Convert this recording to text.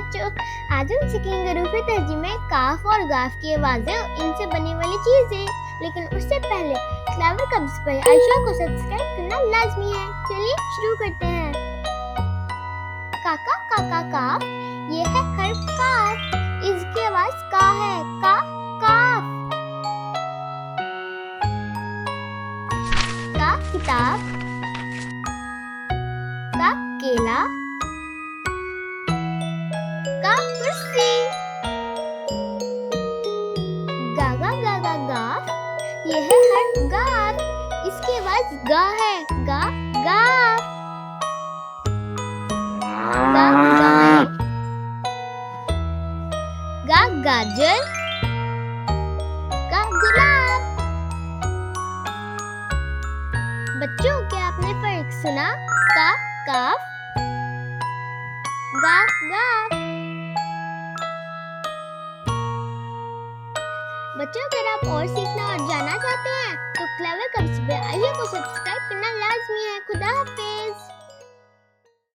बच्चों, आज हम सीखेंगे हरूफ तर्जीमे काफ और गाफ की आवाजें और इनसे बनने वाली चीजें। लेकिन उससे पहले क्लेवर कब्स पर आयशा को सब्सक्राइब करना लाजमी है। चलिए शुरू करते हैं। काका काका काफ, ये है हर्फ काफ, इसकी आवाज का है, का काफ। का किताब, का केला, का कुर्सी। गागा गागा गाफ, ये है हर्फ गाफ, इसकी आवाज गा है, गा गाफ। गा गाय, गा गाजर, गा गुलाब। बच्चों, क्या आपने फर्क सुना? का काफ, गा गाफ। बच्चों, अगर आप और सीखना और जानना चाहते हैं तो क्लेवर कब्स पे आइए को सब्सक्राइब करना लाजमी है। खुदा